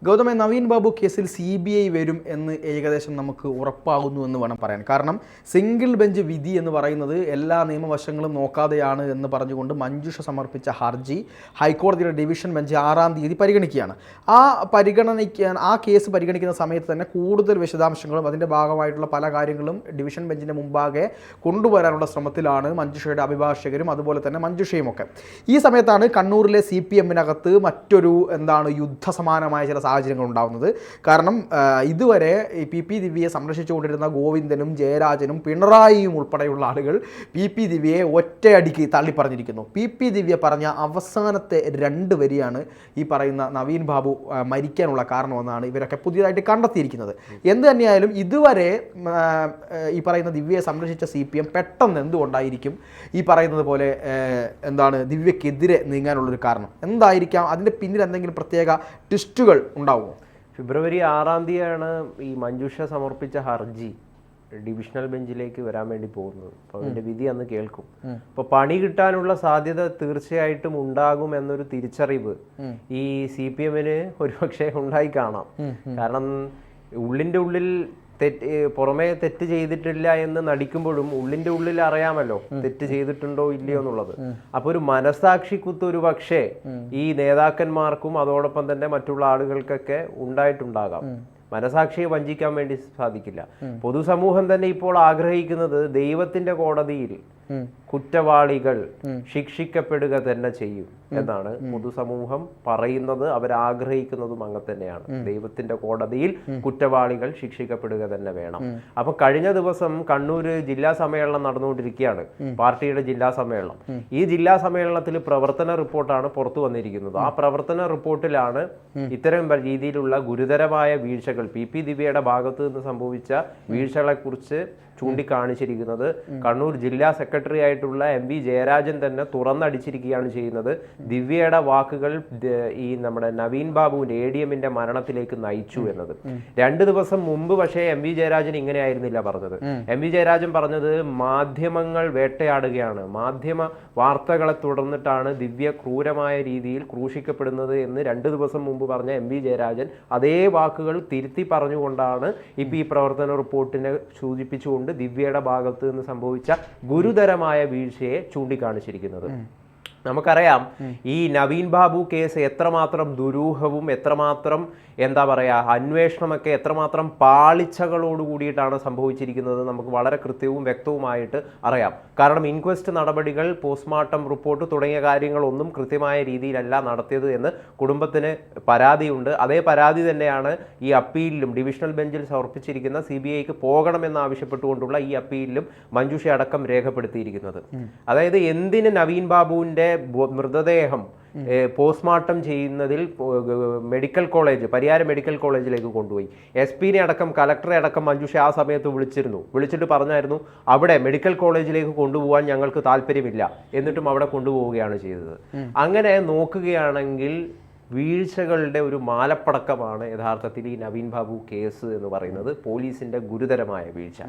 ഗൗതമ, നവീൻ ബാബു കേസിൽ CBI വരും എന്ന് ഏകദേശം നമുക്ക് ഉറപ്പാകുന്നു എന്ന് വേണം പറയാൻ. കാരണം സിംഗിൾ ബെഞ്ച് വിധി എന്ന് പറയുന്നത് എല്ലാ നിയമവശങ്ങളും നോക്കാതെയാണ് എന്ന് പറഞ്ഞുകൊണ്ട് മഞ്ജുഷ സമർപ്പിച്ച ഹർജി ഹൈക്കോടതിയുടെ ഡിവിഷൻ ബെഞ്ച് 6-ാം തീയതി പരിഗണിക്കുകയാണ്. ആ കേസ് പരിഗണിക്കുന്ന സമയത്ത് തന്നെ കൂടുതൽ വിശദാംശങ്ങളും അതിൻ്റെ ഭാഗമായിട്ടുള്ള പല കാര്യങ്ങളും ഡിവിഷൻ ബെഞ്ചിൻ്റെ മുമ്പാകെ കൊണ്ടുവരാനുള്ള ശ്രമത്തിലാണ് മഞ്ജുഷയുടെ അഭിഭാഷകരും അതുപോലെ തന്നെ മഞ്ജുഷയുമൊക്കെ. ഈ സമയത്താണ് കണ്ണൂരിലെ CPM-നകത്ത് മറ്റൊരു യുദ്ധസമാനമായ ചില സാഹചര്യങ്ങൾ ഉണ്ടാകുന്നത്. കാരണം ഇതുവരെ PP ദിവ്യയെ സംരക്ഷിച്ചുകൊണ്ടിരുന്ന ഗോവിന്ദനും ജയരാജനും പിണറായിയും ഉൾപ്പെടെയുള്ള ആളുകൾ PP ദിവ്യയെ ഒറ്റയടിക്ക് തള്ളിപ്പറഞ്ഞിരിക്കുന്നു. PP ദിവ്യ പറഞ്ഞ അവസാനത്തെ 2 വരിയാണ് ഈ പറയുന്ന നവീൻ ബാബു മരിക്കാനുള്ള കാരണമെന്നാണ് ഇവരൊക്കെ പുതിയതായിട്ട് കണ്ടെത്തിയിരിക്കുന്നത്. എന്ത് തന്നെയായാലും ഇതുവരെ ഈ പറയുന്ന ദിവ്യയെ സംരക്ഷിച്ച CPM പെട്ടെന്ന് എന്തുകൊണ്ടായിരിക്കും ഈ പറയുന്നത് പോലെ ദിവ്യക്കെതിരെ നീങ്ങാനുള്ളൊരു കാരണം എന്തായിരിക്കാം? അതിൻ്റെ പിന്നിൽ എന്തെങ്കിലും പ്രത്യേക ട്വിസ്റ്റുകൾ ഉണ്ടാവുമോ? ഫെബ്രുവരി 6-ാം തീയതിയാണ് ഈ മഞ്ജുഷ സമർപ്പിച്ച ഹർജി ഡിവിഷണൽ ബെഞ്ചിലേക്ക് വരാൻ വേണ്ടി പോകുന്നത്. അപ്പോൾ അതിൻ്റെ വിധി അന്ന് കേൾക്കും. അപ്പോൾ പണി കിട്ടാനുള്ള സാധ്യത തീർച്ചയായിട്ടും ഉണ്ടാകും എന്നൊരു തിരിച്ചറിവ് ഈ CPM-ന് ഒരുപക്ഷെ ഉണ്ടായി കാണാം. കാരണം ഉള്ളിൻ്റെ ഉള്ളിൽ പുറമേ തെറ്റ് ചെയ്തിട്ടില്ല എന്ന് നടിക്കുമ്പോഴും ഉള്ളിൻ്റെ ഉള്ളിൽ അറിയാമല്ലോ തെറ്റ് ചെയ്തിട്ടുണ്ടോ ഇല്ലയോ എന്നുള്ളത്. അപ്പൊ ഒരു മനസാക്ഷിക്കുത്ത് ഒരു പക്ഷേ ഈ നേതാക്കന്മാർക്കും അതോടൊപ്പം തന്നെ മറ്റുള്ള ആളുകൾക്കൊക്കെ ഉണ്ടായിട്ടുണ്ടാകാം. മനസാക്ഷിയെ വഞ്ചിക്കാൻ വേണ്ടി സാധിക്കില്ല. പൊതുസമൂഹം തന്നെ ഇപ്പോൾ ആഗ്രഹിക്കുന്നത് ദൈവത്തിന്റെ കോടതിയിൽ കുറ്റവാളികൾ ശിക്ഷിക്കപ്പെടുക തന്നെ ചെയ്യും എന്നാണ് പൊതുസമൂഹം പറയുന്നത്. അവരാഗ്രഹിക്കുന്നതും അങ്ങനെ തന്നെയാണ്. ദൈവത്തിന്റെ കോടതിയിൽ കുറ്റവാളികൾ ശിക്ഷിക്കപ്പെടുക തന്നെ വേണം. അപ്പൊ കഴിഞ്ഞ ദിവസം കണ്ണൂര് ജില്ലാ സമ്മേളനം നടന്നുകൊണ്ടിരിക്കുകയാണ്, പാർട്ടിയുടെ ജില്ലാ സമ്മേളനം. ഈ ജില്ലാ സമ്മേളനത്തിൽ പ്രവർത്തന റിപ്പോർട്ടാണ് പുറത്തു വന്നിരിക്കുന്നത്. ആ പ്രവർത്തന റിപ്പോർട്ടിലാണ് ഇത്തരം രീതിയിലുള്ള ഗുരുതരമായ വീഴ്ചകൾ PP ദിവ്യയുടെ ഭാഗത്ത് നിന്ന് സംഭവിച്ച വീഴ്ചകളെ കുറിച്ച് ചൂണ്ടിക്കാണിച്ചിരിക്കുന്നത്. കണ്ണൂർ ജില്ലാ സെക്രട്ടറി ആയിട്ടുള്ള MV ജയരാജൻ തന്നെ തുറന്നടിച്ചിരിക്കുകയാണ് ചെയ്യുന്നത്. ദിവ്യയുടെ വാക്കുകൾ ഈ നമ്മുടെ നവീൻ ബാബുവിന്റെ ADM-ന്റെ മരണത്തിലേക്ക് നയിച്ചു എന്നത്. 2 ദിവസം മുമ്പ് പക്ഷേ MV ജയരാജൻ ഇങ്ങനെ ആയിരുന്നില്ല പറഞ്ഞത്. MV ജയരാജൻ പറഞ്ഞത് മാധ്യമങ്ങൾ വേട്ടയാടുകയാണ്, മാധ്യമ വാർത്തകളെ തുടർന്നിട്ടാണ് ദിവ്യ ക്രൂരമായ രീതിയിൽ ക്രൂശിക്കപ്പെടുന്നത് എന്ന് 2 ദിവസം മുമ്പ് പറഞ്ഞ MV ജയരാജൻ അതേ വാക്കുകൾ തിരുത്തി പറഞ്ഞുകൊണ്ടാണ് ഇപ്പൊ ഈ പ്രവർത്തന റിപ്പോർട്ടിനെ സൂചിപ്പിച്ചുകൊണ്ട് ദിവ്യയുടെ ഭാഗത്ത് നിന്ന് സംഭവിച്ച ഗുരുതരമായ വീഴ്ചയെ ചൂണ്ടിക്കാണിച്ചിരിക്കുന്നത്. നമുക്കറിയാം ഈ നവീൻ ബാബു കേസ് എത്രമാത്രം ദുരൂഹവും എത്രമാത്രം അന്വേഷണമൊക്കെ എത്രമാത്രം പാളിച്ചകളോട് കൂടിയിട്ടാണ് സംഭവിച്ചിരിക്കുന്നത് നമുക്ക് വളരെ കൃത്യവും വ്യക്തവുമായിട്ട് അറിയാം. കാരണം ഇൻക്വസ്റ്റ് നടപടികൾ, പോസ്റ്റ്മോർട്ടം റിപ്പോർട്ട് തുടങ്ങിയ കാര്യങ്ങളൊന്നും കൃത്യമായ രീതിയിലല്ല നടത്തിയത് എന്ന് കുടുംബത്തിന് പരാതിയുണ്ട്. അതേ പരാതി തന്നെയാണ് ഈ അപ്പീലിലും ഡിവിഷണൽ ബെഞ്ചിൽ സമർപ്പിച്ചിരിക്കുന്ന CBIക്ക് പോകണമെന്ന് ആവശ്യപ്പെട്ടുകൊണ്ടുള്ള ഈ അപ്പീലിലും മഞ്ജുഷ അടക്കം രേഖപ്പെടുത്തിയിരിക്കുന്നത്. അതായത് എന്തിന് നവീൻ ബാബുവിന്റെ മൃതദേഹം പോസ്റ്റ്മോർട്ടം ചെയ്യുന്നതിൽ മെഡിക്കൽ കോളേജ്, പരിയാരം മെഡിക്കൽ കോളേജിലേക്ക് കൊണ്ടുപോയി. SP-നെ അടക്കം കലക്ടറെ അടക്കം മഞ്ജുഷ ആ സമയത്ത് വിളിച്ചിട്ട് പറഞ്ഞായിരുന്നു അവിടെ മെഡിക്കൽ കോളേജിലേക്ക് കൊണ്ടുപോകാൻ ഞങ്ങൾക്ക് താല്പര്യമില്ല, എന്നിട്ടും അവിടെ കൊണ്ടുപോവുകയാണ് ചെയ്തത്. അങ്ങനെ നോക്കുകയാണെങ്കിൽ വീഴ്ചകളുടെ ഒരു മാലപ്പടക്കമാണ് യഥാർത്ഥത്തിൽ ഈ നവീൻ ബാബു കേസ് എന്ന് പറയുന്നത്. പോലീസിന്റെ ഗുരുതരമായ വീഴ്ച.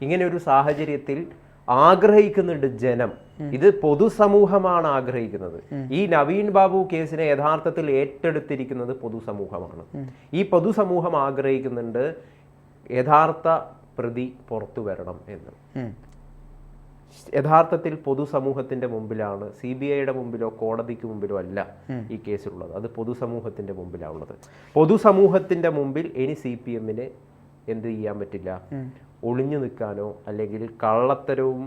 ഇങ്ങനെ ഒരു സാഹചര്യത്തിൽ ആഗ്രഹിക്കുന്നുണ്ട് ജനം. ഇത് പൊതുസമൂഹമാണ് ആഗ്രഹിക്കുന്നത്. ഈ നവീൻ ബാബു കേസിനെ യഥാർത്ഥത്തിൽ ഏറ്റെടുത്തിരിക്കുന്നത് പൊതുസമൂഹമാണ്. ഈ പൊതുസമൂഹം ആഗ്രഹിക്കുന്നുണ്ട് യഥാർത്ഥ പ്രതി പുറത്തു വരണം എന്ന്. യഥാർത്ഥത്തിൽ പൊതുസമൂഹത്തിന്റെ മുമ്പിലാണ്, CBIയുടെ മുമ്പിലോ കോടതിക്ക് മുമ്പിലോ അല്ല ഈ കേസുള്ളത്. അത് പൊതുസമൂഹത്തിന്റെ മുമ്പിലാണുള്ളത്. പൊതുസമൂഹത്തിന്റെ മുമ്പിൽ ഇനി CPM-ന് എന്ത് ചെയ്യാൻ പറ്റില്ല, ഒളിഞ്ഞു നിൽക്കാനോ അല്ലെങ്കിൽ കള്ളത്തരവും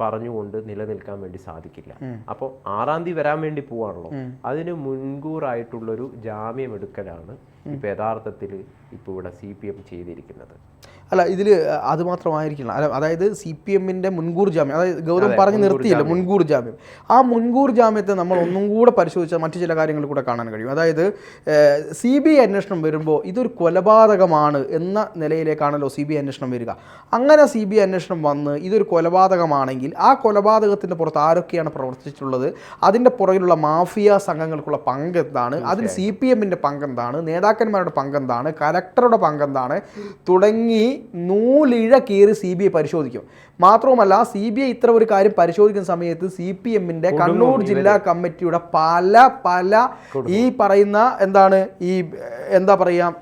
പറഞ്ഞുകൊണ്ട് നിലനിൽക്കാൻ വേണ്ടി സാധിക്കില്ല. അപ്പോൾ 6-ാം തീയതി വരാൻ വേണ്ടി പോവാണല്ലോ, അതിന് മുൻകൂറായിട്ടുള്ളൊരു ജാമ്യം എടുക്കലാണ് ഇപ്പൊ യഥാർത്ഥത്തിൽ ഇപ്പോൾ ഇവിടെ CPM ചെയ്തിരിക്കുന്നത്. അല്ല, ഇതിൽ അത് മാത്രമായിരിക്കില്ല. അതായത് CPM-ന്റെ മുൻകൂർ ജാമ്യം, അതായത് ഗൗതം പറഞ്ഞു നിർത്തിയില്ല മുൻകൂർ ജാമ്യം. ആ മുൻകൂർ ജാമ്യത്തെ നമ്മൾ ഒന്നും കൂടെ പരിശോധിച്ചാൽ മറ്റു ചില കാര്യങ്ങൾ കൂടെ കാണാൻ കഴിയും. അതായത് CBI അന്വേഷണം വരുമ്പോൾ ഇതൊരു കൊലപാതകമാണ് എന്ന നിലയിലേക്കാണല്ലോ CBI അന്വേഷണം വരിക. അങ്ങനെ CBI അന്വേഷണം വന്ന് ഇതൊരു കൊലപാതകമാണെങ്കിൽ ആ കൊലപാതകത്തിൻ്റെ പുറത്ത് ആരൊക്കെയാണ് പ്രവർത്തിച്ചിട്ടുള്ളത്, അതിൻ്റെ പുറകിലുള്ള മാഫിയ സംഘങ്ങൾക്കുള്ള പങ്ക് എന്താണ്, അതിൽ CPM-ന്റെ പങ്കെന്താണ്, നേതാക്കന്മാരുടെ പങ്കെന്താണ്, കലക്ടറുടെ പങ്കെന്താണ് തുടങ്ങി നൂലിഴ കീറി CBI പരിശോധിക്കും. മാത്രവുമല്ല CBI ഇത്ര ഒരു കാര്യം പരിശോധിക്കുന്ന സമയത്ത് CPM-ന്റെ കണ്ണൂർ ജില്ലാ കമ്മിറ്റിയുടെ പല ഈ പറയുന്ന എന്താ പറയുക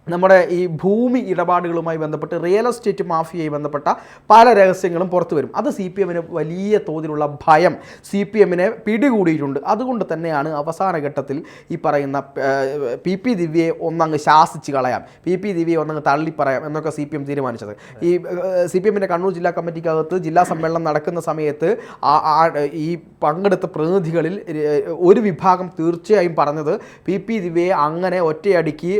നമ്മുടെ ഈ ഭൂമി ഇടപാടുകളുമായി ബന്ധപ്പെട്ട് റിയൽ എസ്റ്റേറ്റ് മാഫിയയുമായി ബന്ധപ്പെട്ട പല രഹസ്യങ്ങളും പുറത്തു വരും. അത് CPM-ന് വലിയ തോതിലുള്ള ഭയം CPM-നെ പിടികൂടിയിട്ടുണ്ട്. അതുകൊണ്ട് തന്നെയാണ് അവസാന ഘട്ടത്തിൽ ഈ പറയുന്ന PP ദിവ്യയെ ഒന്നങ്ങ് ശാസിച്ച് കളയാം, PP ദിവ്യയെ ഒന്നങ്ങ് തള്ളിപ്പറയാം എന്നൊക്കെ CPM തീരുമാനിച്ചത്. ഈ CPM-ന്റെ കണ്ണൂർ ജില്ലാ കമ്മിറ്റിക്കകത്ത് ജില്ലാ സമ്മേളനം നടക്കുന്ന സമയത്ത് ഈ പങ്കെടുത്ത പ്രതിനിധികളിൽ ഒരു വിഭാഗം തീർച്ചയായും പറഞ്ഞത് PP ദിവ്യയെ അങ്ങനെ ഒറ്റയടിക്ക്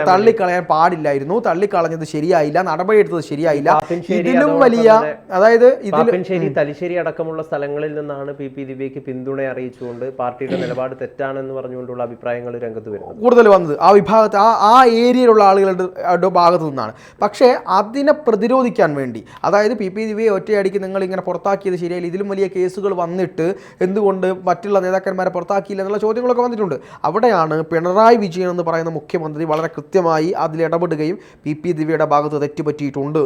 തള്ളിക്കളയാൻ പാടില്ലായിരുന്നു, തള്ളിക്കളഞ്ഞത് ശരിയായില്ല, നടപടിയെടുത്തത് ശരിയായില്ല. ഇതിലും വലിയ തലശ്ശേരി അടക്കമുള്ള സ്ഥലങ്ങളിൽ നിന്നാണ് PP ദിവ്യയ്ക്ക് പിന്തുണ അറിയിച്ചുകൊണ്ട് പാർട്ടിയുടെ നിലപാട് തെറ്റാണെന്ന് പറഞ്ഞുകൊണ്ടുള്ള അഭിപ്രായങ്ങൾ രംഗത്ത് വരുന്നത് കൂടുതൽ വന്നത് ആ വിഭാഗത്ത് ആ ഏരിയയിലുള്ള ആളുകളുടെ ഭാഗത്തു നിന്നാണ്. പക്ഷേ അതിനെ പ്രതിരോധിക്കാൻ വേണ്ടി, അതായത് PP ദിവ്യയെ ഒറ്റയടിക്ക് നിങ്ങൾ ഇങ്ങനെ പുറത്താക്കിയത് ശരിയായില്ല, ഇതിലും വലിയ കേസുകൾ വന്നിട്ട് എന്തുകൊണ്ട് മറ്റുള്ള നേതാക്കന്മാരെ പുറത്താക്കിയില്ല എന്നുള്ള ചോദ്യങ്ങളൊക്കെ വന്നിട്ടുണ്ട്. അവിടെയാണ് പിണറായി വിജയൻ എന്ന് പറയുന്ന മുഖ്യമന്ത്രി വളരെ കൃത്യമായി അതിൽ ഇടപെടുകയും PP ദിവ്യയുടെ ഭാഗത്ത് തെറ്റുപറ്റിയിട്ടുണ്ട്,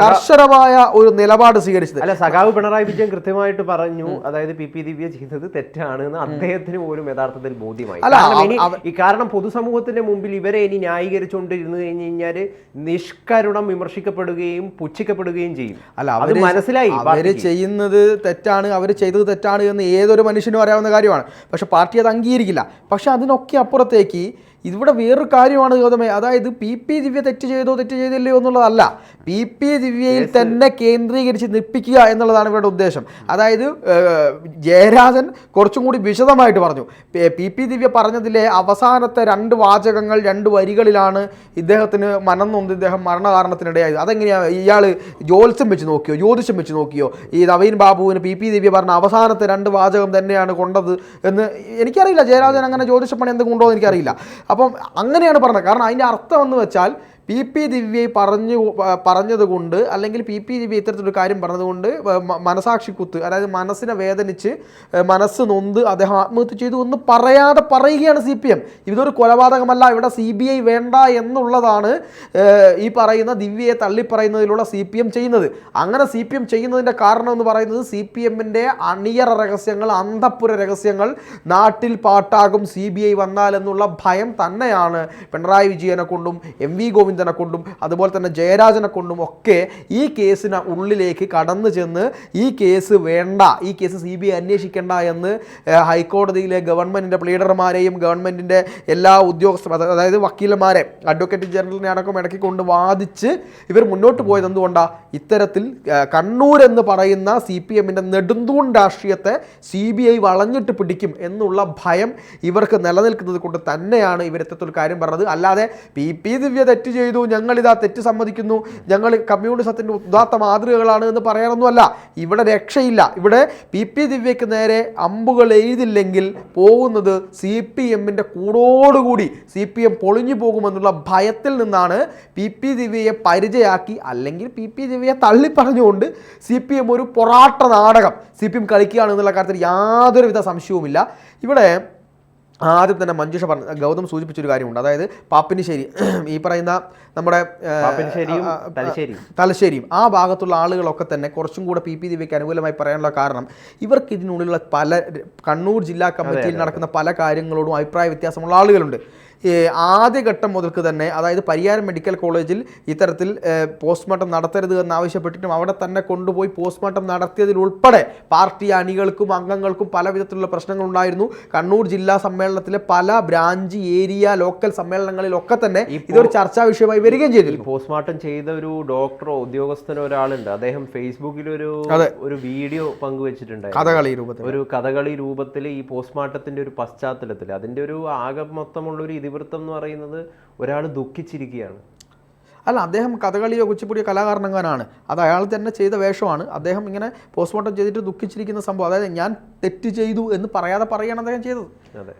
കർശനമായ ഒരു നിലപാട് സ്വീകരിച്ചത്. അല്ല, സഖാവ് പിണറായി വിജയൻ കൃത്യമായിട്ട് പറഞ്ഞു, അതായത് PP ദിവ്യ ചെയ്തത് തെറ്റാണ് എന്ന് അദ്ദേഹത്തിന് പോലും യഥാർത്ഥത്തിൽ ബോധ്യമായി. കാരണം പൊതുസമൂഹത്തിന്റെ മുമ്പിൽ ഇവരെ ഇനി ന്യായീകരിച്ചുകൊണ്ടിരുന്നു കഴിഞ്ഞു കഴിഞ്ഞാൽ നിഷ്കരുണം വിമർശിക്കപ്പെടുകയും പുച്ഛിക്കപ്പെടുകയും ചെയ്യും. അല്ല, അവർ മനസ്സിലായി അവര് ചെയ്യുന്നത് തെറ്റാണ്, അവർ ചെയ്തത് തെറ്റാണ് എന്ന് ഏതൊരു മനുഷ്യനും അറിയാവുന്ന കാര്യമാണ്. പക്ഷെ പാർട്ടി അത് അംഗീകരിക്കില്ല. പക്ഷെ അതിനൊക്കെ അപ്പുറത്തേക്ക് ഇവിടെ വേറൊരു കാര്യമാണ് ഗൗതമേ, അതായത് PP ദിവ്യ തെറ്റ് ചെയ്തില്ലയോ എന്നുള്ളതല്ല, PP ദിവ്യയിൽ തന്നെ കേന്ദ്രീകരിച്ച് നിൽപ്പിക്കുക എന്നുള്ളതാണ് ഇവരുടെ ഉദ്ദേശം. അതായത് ജയരാജൻ കുറച്ചും കൂടി വിശദമായിട്ട് പറഞ്ഞു. PP ദിവ്യ പറഞ്ഞതിലെ അവസാനത്തെ 2 വാചകങ്ങൾ 2 വരികളിലാണ് ഇദ്ദേഹത്തിന് മനംനൊന്ത് ഇദ്ദേഹം മരണകാരണത്തിനിടയായത്. അതെങ്ങനെയാണ് ഇയാൾ ജ്യോത്സ്യം വെച്ച് നോക്കിയോ ഈ നവീൻ ബാബുവിന് PP ദിവ്യ പറഞ്ഞ അവസാനത്തെ 2 വാചകം തന്നെയാണ് കൊണ്ടത് എന്ന് എനിക്കറിയില്ല. ജയരാജൻ അങ്ങനെ ജ്യോതിഷപ്പണി എന്തുകൊണ്ടോ എന്ന് എനിക്കറിയില്ല. അപ്പം അങ്ങനെയാണ് പറഞ്ഞത്. കാരണം അതിൻ്റെ അർത്ഥം എന്ന് വെച്ചാൽ PP ദിവ്യയെ പറഞ്ഞതുകൊണ്ട്, അല്ലെങ്കിൽ PP ദിവ്യ ഇത്തരത്തിലൊരു കാര്യം പറഞ്ഞതുകൊണ്ട് മനസാക്ഷി കുത്ത്, അതായത് മനസ്സിനെ വേദനിച്ച് മനസ്സ് നൊന്ത് അദ്ദേഹം ആത്മഹത്യ ചെയ്തു എന്ന് പറയാതെ പറയുകയാണ് CPM. ഇതൊരു കൊലപാതകമല്ല, ഇവിടെ CBI വേണ്ട എന്നുള്ളതാണ് ഈ പറയുന്ന ദിവ്യയെ തള്ളിപ്പറയുന്നതിലൂടെ CPM ചെയ്യുന്നത്. അങ്ങനെ CPM ചെയ്യുന്നതിൻ്റെ കാരണം എന്ന് പറയുന്നത് CPM-ന്റെ അണിയറ രഹസ്യങ്ങൾ, അന്തഃപുര രഹസ്യങ്ങൾ നാട്ടിൽ പാട്ടാകും CBI വന്നാൽ എന്നുള്ള ഭയം തന്നെയാണ് പിണറായി വിജയനെ കൊണ്ടും MV ഗോവിന്ദനെ കൊണ്ടും അതുപോലെ തന്നെ ജയരാജനെ കൊണ്ടും ഒക്കെ ഈ കേസിന് ഉള്ളിലേക്ക് കടന്നു ചെന്ന് ഈ കേസ് വേണ്ട, ഈ കേസ് CBI അന്വേഷിക്കേണ്ട എന്ന് ഹൈക്കോടതിയിലെ ഗവൺമെൻറ്റിൻ്റെ പ്ലീഡർമാരെയും ഗവൺമെൻറ്റിൻ്റെ എല്ലാ ഉദ്യോഗസ്ഥരും, അതായത് വക്കീലന്മാരെ, അഡ്വക്കേറ്റ് ജനറലിനെ അടക്കം ഇടക്കിക്കൊണ്ട് വാദിച്ച് ഇവർ മുന്നോട്ട് പോയത് എന്തുകൊണ്ടാണ്? ഇത്തരത്തിൽ കണ്ണൂർ എന്ന് പറയുന്ന CPM-ന്റെ നെടുന്തൂൺ രാഷ്ട്രീയത്തെ CBI വളഞ്ഞിട്ട് പിടിക്കും എന്നുള്ള ഭയം ഇവർക്ക് നിലനിൽക്കുന്നത് കൊണ്ട് തന്നെയാണ് ഇവരെത്തത്തൊരു കാര്യം പറഞ്ഞത്. അല്ലാതെ PP ദിവ്യ തെറ്റ് ചെയ്തു, ഞങ്ങളിതാ തെറ്റ് സമ്മതിക്കുന്നു, ഞങ്ങൾ കമ്മ്യൂണിസത്തിൻ്റെ ഉദാത്ത മാതൃകകളാണ് എന്ന് പറയാനൊന്നുമല്ല. ഇവിടെ രക്ഷയില്ല. ഇവിടെ PP ദിവ്യയ്ക്ക് നേരെ അമ്പുകൾ എഴുതില്ലെങ്കിൽ പോകുന്നത് CPM-ന്റെ കൂടോടുകൂടി CPM പൊളിഞ്ഞു പോകുമെന്നുള്ള ഭയത്തിൽ നിന്നാണ് PP ദിവ്യയെ പരിചയാക്കി, അല്ലെങ്കിൽ PP ദിവ്യയെ തള്ളിപ്പറഞ്ഞുകൊണ്ട് CPM ഒരു പൊറാട്ട നാടകം CPM കളിക്കുകയാണ് എന്നുള്ള കാര്യത്തിൽ യാതൊരുവിധ സംശയവുമില്ല. ഇവിടെ ആദ്യം തന്നെ മഞ്ജുഷ ഗൗതം സൂചിപ്പിച്ചൊരു കാര്യമുണ്ട്. അതായത് പാപ്പിനിശ്ശേരി, ഈ പറയുന്ന നമ്മുടെ തലശ്ശേരിയും ആ ഭാഗത്തുള്ള ആളുകളൊക്കെ തന്നെ കുറച്ചും കൂടെ PP ദിവ്യയ്ക്ക് അനുകൂലമായി പറയാനുള്ള കാരണം ഇവർക്ക് ഇതിനുള്ളിലുള്ള കണ്ണൂർ ജില്ലാ കമ്മിറ്റിയിൽ നടക്കുന്ന പല കാര്യങ്ങളോടും അഭിപ്രായ വ്യത്യാസമുള്ള ആളുകളുണ്ട്. ആദ്യഘട്ടം മുതൽക്ക് തന്നെ, അതായത് പരിയാരം മെഡിക്കൽ കോളേജിൽ ഇത്തരത്തിൽ പോസ്റ്റ്മോർട്ടം നടത്തരുത് എന്നാവശ്യപ്പെട്ടിട്ടും അവിടെ തന്നെ കൊണ്ടുപോയി പോസ്റ്റ്മോർട്ടം നടത്തിയതിലുൾപ്പെടെ പാർട്ടി അണികൾക്കും അംഗങ്ങൾക്കും പല വിധത്തിലുള്ള പ്രശ്നങ്ങളുണ്ടായിരുന്നു. കണ്ണൂർ ജില്ലാ സമ്മേളനത്തിലെ പല ബ്രാഞ്ച്, ഏരിയ, ലോക്കൽ സമ്മേളനങ്ങളിലൊക്കെ തന്നെ ഇതൊരു ചർച്ചാ വിഷയമായി വരികയും ചെയ്തിരുന്നു. പോസ്റ്റ്മോർട്ടം ചെയ്ത ഒരു ഡോക്ടറോ ഉദ്യോഗസ്ഥനോ ഒരാളുണ്ട്, അദ്ദേഹം ഫേസ്ബുക്കിൽ ഒരു വീഡിയോ പങ്കുവെച്ചിട്ടുണ്ട്. ഒരു കഥകളി രൂപത്തിൽ ഈ പോസ്റ്റ്മോർട്ടത്തിന്റെ ഒരു പശ്ചാത്തലത്തിൽ അതിന്റെ ഒരു ആകെ മൊത്തമുള്ള ഒരു ഇതിവൃത്തം എന്ന് പറയുന്നത് ഒരാൾ ദുഃഖിച്ചിരിക്കുകയാണ്. അല്ല, അദ്ദേഹം കഥകളിയോ കുച്ചിപ്പുടിയോ കലാകാരനങ്ങാനാണ്, അത് അയാൾ തന്നെ ചെയ്ത വേഷമാണ്. അദ്ദേഹം ഇങ്ങനെ പോസ്റ്റ്മോർട്ടം ചെയ്തിട്ട് ദുഃഖിച്ചിരിക്കുന്ന സംഭവം, അതായത് ഞാൻ തെറ്റ് ചെയ്തു എന്ന് പറയാതെ പറയുകയാണ് അദ്ദേഹം ചെയ്തത്. അതെ.